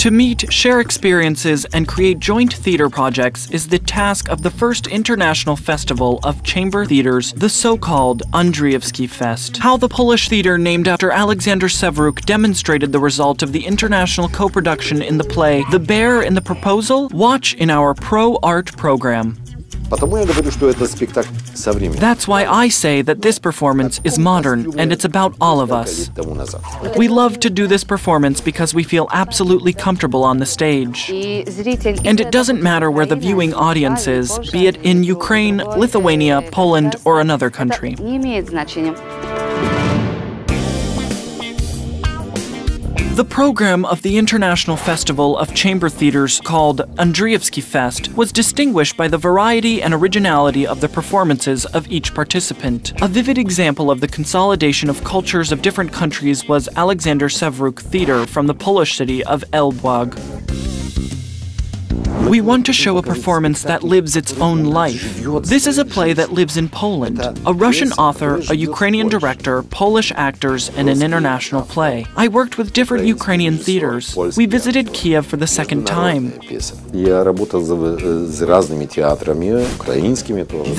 To meet, share experiences, and create joint theater projects is the task of the first international festival of chamber theaters, the so-called Andriivskyi Fest. How the Polish theater named after Alexander Severuk demonstrated the result of the international co-production in the play The Bear in the Proposal? Watch in our ProART program. That's why I say that this performance is modern, and it's about all of us. We love to do this performance because we feel absolutely comfortable on the stage. And it doesn't matter where the viewing audience is, be it in Ukraine, Lithuania, Poland, or another country. The program of the International Festival of Chamber Theaters, called Andriivskyi Fest, was distinguished by the variety and originality of the performances of each participant. A vivid example of the consolidation of cultures of different countries was Alexander Severuk Theater from the Polish city of Elbląg. We want to show a performance that lives its own life. This is a play that lives in Poland. A Russian author, a Ukrainian director, Polish actors, and an international play. I worked with different Ukrainian theaters. We visited Kiev for the second time.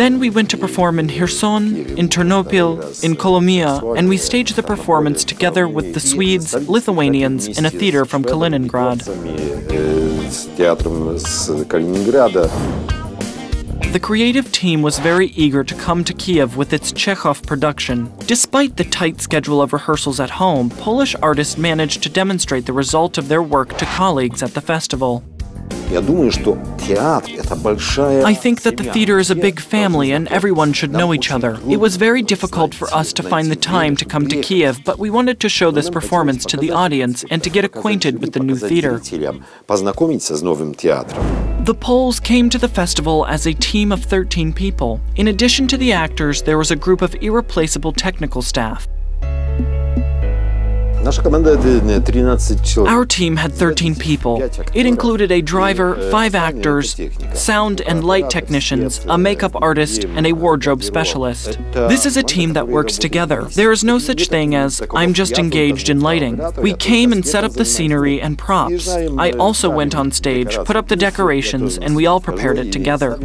Then we went to perform in Kherson, in Ternopil, in Kolomia, and we staged the performance together with the Swedes, Lithuanians, in a theater from Kaliningrad. The creative team was very eager to come to Kiev with its Chekhov production. Despite the tight schedule of rehearsals at home, Polish artists managed to demonstrate the result of their work to colleagues at the festival. I think that the theater is a big family and everyone should know each other. It was very difficult for us to find the time to come to Kiev, but we wanted to show this performance to the audience and to get acquainted with the new theater. The Poles came to the festival as a team of 13 people. In addition to the actors, there was a group of irreplaceable technical staff. Our team had 13 people. It included a driver, 5 actors, sound and light technicians, a makeup artist, and a wardrobe specialist. This is a team that works together. There is no such thing as, I'm just engaged in lighting. We came and set up the scenery and props. I also went on stage, put up the decorations, and we all prepared it together.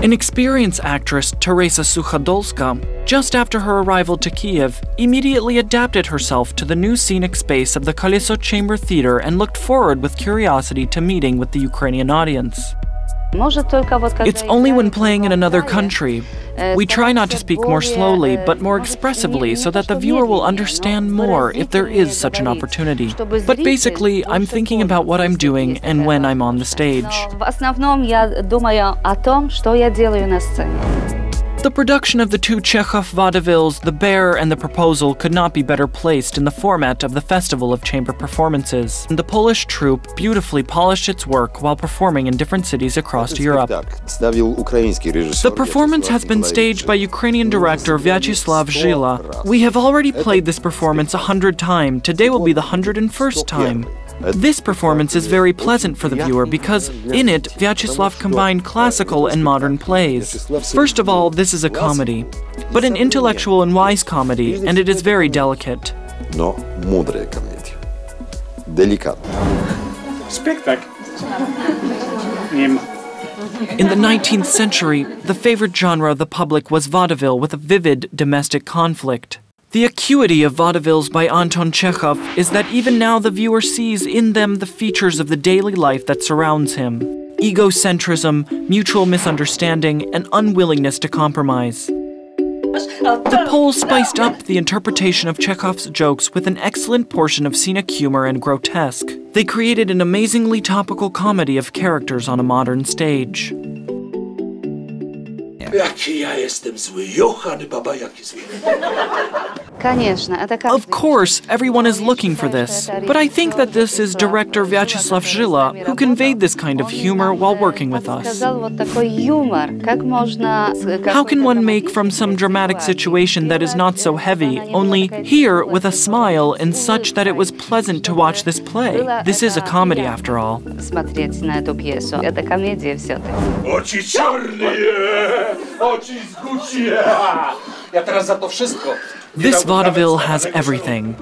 An experienced actress, Teresa Suchadolska, just after her arrival to Kiev, immediately adapted herself to the new scenic space of the Koleso Chamber Theater and looked forward with curiosity to meeting with the Ukrainian audience. It's only when playing in another country. We try not to speak more slowly, but more expressively, so that the viewer will understand more if there is such an opportunity. But basically, I'm thinking about what I'm doing and when I'm on the stage. The production of the 2 Chekhov vaudevilles, The Bear and The Proposal, could not be better placed in the format of the Festival of Chamber Performances. And the Polish troupe beautifully polished its work while performing in different cities across Europe. The performance has been staged by Ukrainian director Vyacheslav Zhila. We have already played this performance 100 times. Today will be the 101st time. This performance is very pleasant for the viewer because in it, Vyacheslav combined classical and modern plays. First of all, this is a comedy, but an intellectual and wise comedy, and it is very delicate. No mądre комедия. Delikatne. Spectacle. In the 19th century, the favorite genre of the public was vaudeville with a vivid domestic conflict. The acuity of vaudevilles by Anton Chekhov is that even now the viewer sees in them the features of the daily life that surrounds him. Egocentrism, mutual misunderstanding, and unwillingness to compromise. The Poles spiced up the interpretation of Chekhov's jokes with an excellent portion of scenic humor and grotesque. They created an amazingly topical comedy of characters on a modern stage. Of course, everyone is looking for this, but I think that this is director Vyacheslav Zhila who conveyed this kind of humor while working with us. How can one make from some dramatic situation that is not so heavy, only here with a smile and such that it was pleasant to watch this play? This is a comedy after all. This vaudeville has everything.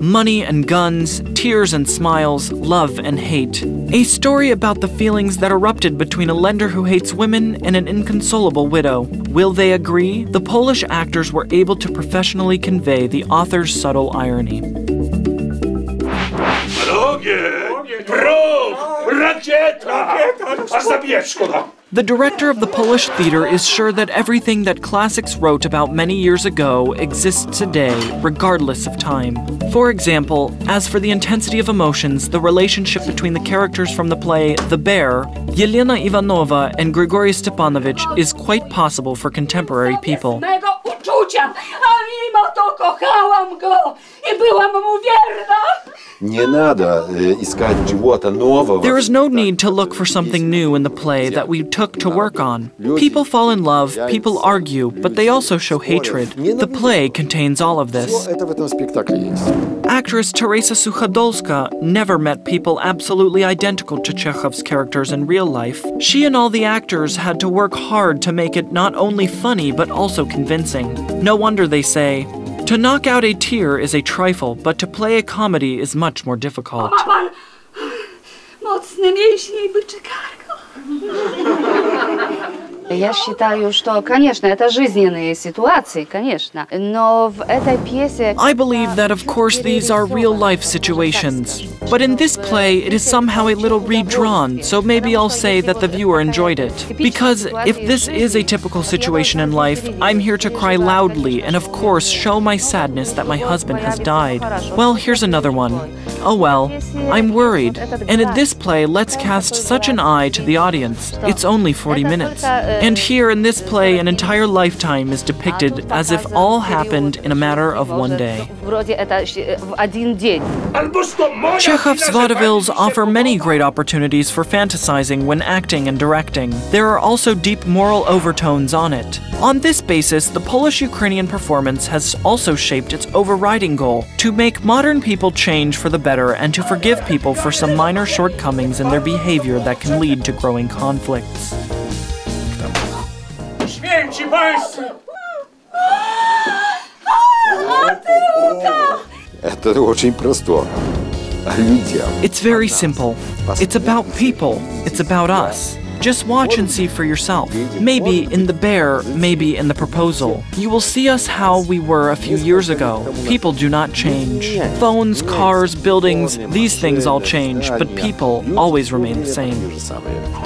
Money and guns, tears and smiles, love and hate. A story about the feelings that erupted between a lender who hates women and an inconsolable widow. Will they agree? The Polish actors were able to professionally convey the author's subtle irony. The director of the Polish theater is sure that everything that classics wrote about many years ago exists today, regardless of time. For example, as for the intensity of emotions, the relationship between the characters from the play The Bear, Yelena Ivanova and Grigory Stepanovich is quite possible for contemporary people. There is no need to look for something new in the play that we took to work on. People fall in love, people argue, but they also show hatred. The play contains all of this. Actress Teresa Suchadolska never met people absolutely identical to Chekhov's characters in real life. She and all the actors had to work hard to make it not only funny but also convincing. No wonder they say, to knock out a tear is a trifle, but to play a comedy is much more difficult. Я считаю, что, конечно, это жизненные ситуации, конечно, но в этой пьесе... I believe that, of course, these are real-life situations. But in this play, it is somehow a little redrawn, so maybe I'll say that the viewer enjoyed it. Because if this is a typical situation in life, I'm here to cry loudly and, of course, show my sadness that my husband has died. Well, here's another one. Oh well, I'm worried. And in this play, let's cast such an eye to the audience. It's only 40 minutes. And here in this play, an entire lifetime is depicted as if all happened in a matter of one day. Chekhov's vaudevilles offer many great opportunities for fantasizing when acting and directing. There are also deep moral overtones on it. On this basis, the Polish-Ukrainian performance has also shaped its overriding goal, to make modern people change for the better and to forgive people for some minor shortcomings in their behavior that can lead to growing conflicts. It's very simple. It's about people. It's about us. Just watch and see for yourself. Maybe in The Bear, maybe in The Proposal. You will see us how we were a few years ago. People do not change. Phones, cars, buildings, these things all change, but people always remain the same.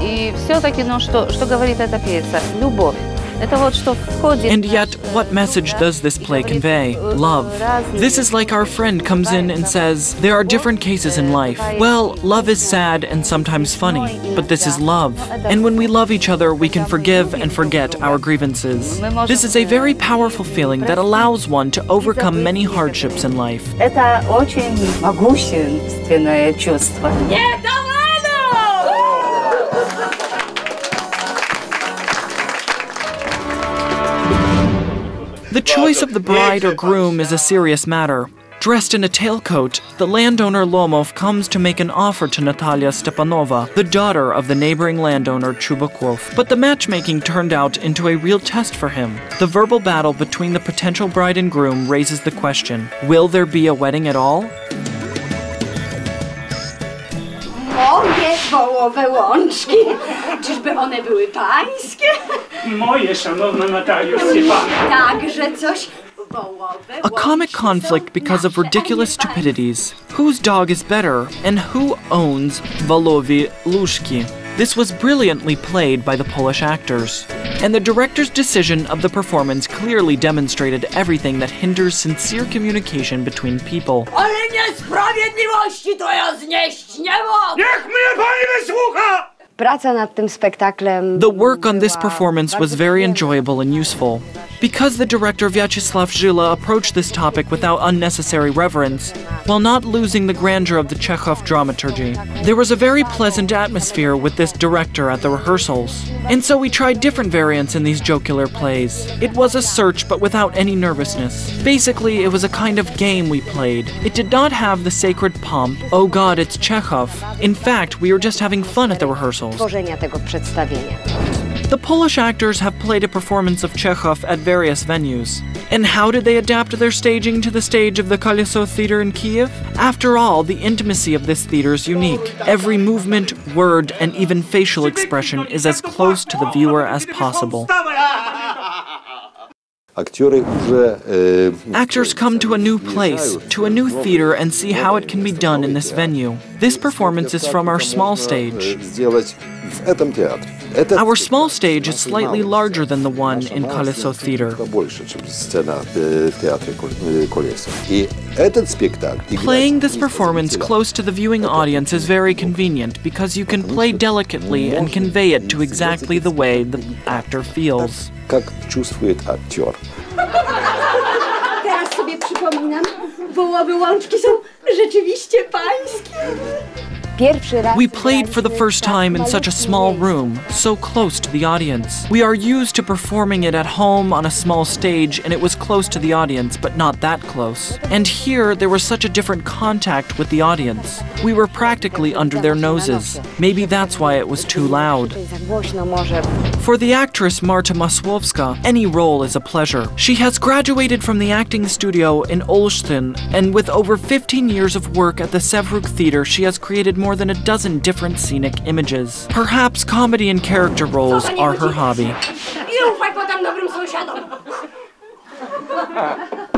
И все-таки, что говорит эта пьеса? Любовь. And yet, what message does this play convey? Love. This is like our friend comes in and says, there are different cases in life. Well, love is sad and sometimes funny, but this is love. And when we love each other, we can forgive and forget our grievances. This is a very powerful feeling that allows one to overcome many hardships in life. Это очень могущественное чувство. The choice of the bride or groom is a serious matter. Dressed in a tailcoat, the landowner Lomov comes to make an offer to Natalia Stepanova, the daughter of the neighboring landowner Chubakov. But the matchmaking turned out into a real test for him. The verbal battle between the potential bride and groom raises the question, will there be a wedding at all? Moje wołowe łączki. Czyżby one były pańskie? Moje, szanowna Natalio Stepanowna. Także coś wołowe. A comic conflict because of ridiculous stupidities. Whose dog is better, and who owns Wolowi Luszki? This was brilliantly played by the Polish actors. And the director's decision of the performance clearly demonstrated everything that hinders sincere communication between people. Ale niesprawiedliwości to ja znieść nie mogę! Niech mnie pani wysłucha! Praca nad tym spektaklem. The work on this performance was very enjoyable and useful. Because the director Vyacheslav Żyla approached this topic without unnecessary reverence, while not losing the grandeur of the Chekhov dramaturgy, there was a very pleasant atmosphere with this director at the rehearsals. And so we tried different variants in these jocular plays. It was a search, but without any nervousness. Basically, it was a kind of game we played. It did not have the sacred pomp, oh God, it's Chekhov. In fact, we were just having fun at the rehearsals. Tworzenia tego przedstawienia. The Polish actors have played a performance of Chekhov at various venues. And how did they adapt their staging to the stage of the Koleso Theater in Kiev? After all, the intimacy of this theater is unique. Every movement, word, and even facial expression is as close to the viewer as possible. Actors come to a new place, to a new theater, and see how it can be done in this venue. This performance is from our small stage. Our small stage is slightly larger than the one in Koleso Theater. Playing this performance close to the viewing audience is very convenient because you can play delicately and convey it to exactly the way the actor feels. Teraz sobie przypominam, wołowe łączki są rzeczywiście pańskie. We played for the first time in such a small room, so close to the audience. We are used to performing it at home on a small stage, and it was close to the audience, but not that close. And here, there was such a different contact with the audience. We were practically under their noses. Maybe that's why it was too loud. For the actress Marta Masłowska, any role is a pleasure. She has graduated from the acting studio in Olsztyn, and with over 15 years of work at the Sevruk Theater, she has created more than a dozen different scenic images. Perhaps comedy and character roles are her hobby.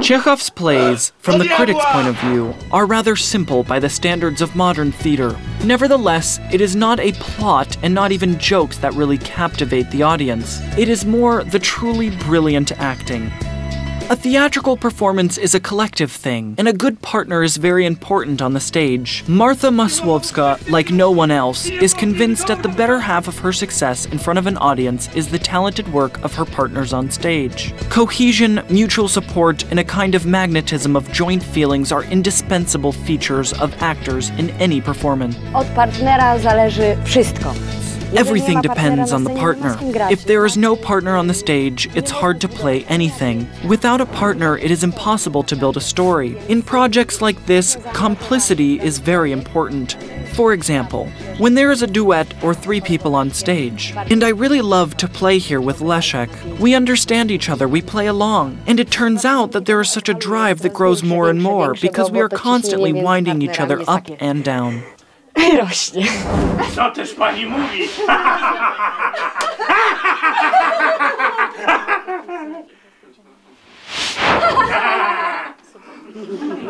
Chekhov's plays, from the critic's point of view, are rather simple by the standards of modern theater. Nevertheless, it is not a plot and not even jokes that really captivate the audience. It is more the truly brilliant acting. A theatrical performance is a collective thing, and a good partner is very important on the stage. Marta Masłowska, like no one else, is convinced that the better half of her success in front of an audience is the talented work of her partners on stage. Cohesion, mutual support, and a kind of magnetism of joint feelings are indispensable features of actors in any performance. Od partnera zależy wszystko. Everything depends on the partner. If there is no partner on the stage, it's hard to play anything. Without a partner, it is impossible to build a story. In projects like this, complicity is very important. For example, when there is a duet or 3 people on stage, and I really love to play here with Leszek, we understand each other, we play along, and it turns out that there is such a drive that grows more and more because we are constantly winding each other up and down. Co też pani mówi?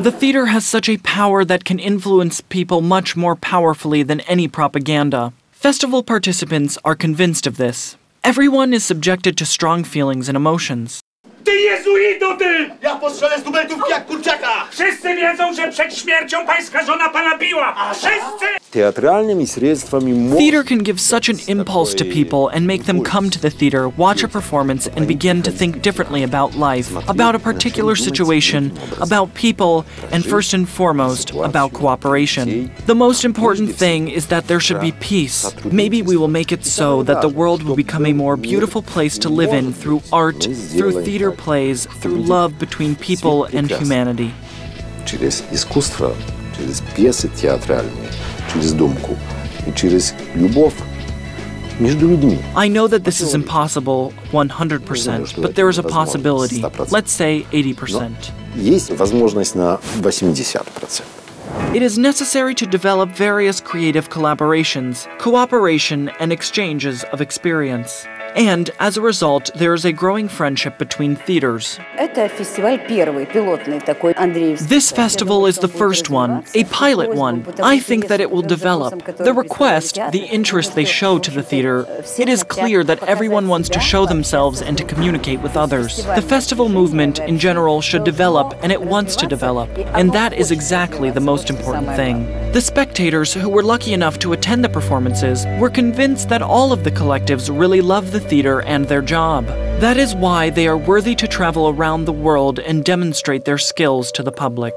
The theater has such a power that can influence people much more powerfully than any propaganda. Festival participants are convinced of this. Everyone is subjected to strong feelings and emotions. Ty jezuito, ty! Ja postrzelę z dubeltówki jak kurczaka! Wszyscy wiedzą, że przed śmiercią pańska żona pana biła! Wszyscy! Theater can give such an impulse to people and make them come to the theater, watch a performance, and begin to think differently about life, about a particular situation, about people, and first and foremost, about cooperation. The most important thing is that there should be peace. Maybe we will make it so that the world will become a more beautiful place to live in through art, through theater plays, through love between people and humanity. Через искусство, через пьесы театральные, через думку и через любовь между людьми. I know that this is impossible 100%, but there is a possibility. Let's say 80%. Есть возможность на 80%. It is necessary to develop various creative collaborations, cooperation, and exchanges of experience. And, as a result, there is a growing friendship between theaters. This festival is the first one, a pilot one. I think that it will develop. The request, the interest they show to the theater, it is clear that everyone wants to show themselves and to communicate with others. The festival movement, in general, should develop, and it wants to develop. And that is exactly the most important thing. The spectators, who were lucky enough to attend the performances, were convinced that all of the collectives really love the theater and their job. That is why they are worthy to travel around the world and demonstrate their skills to the public.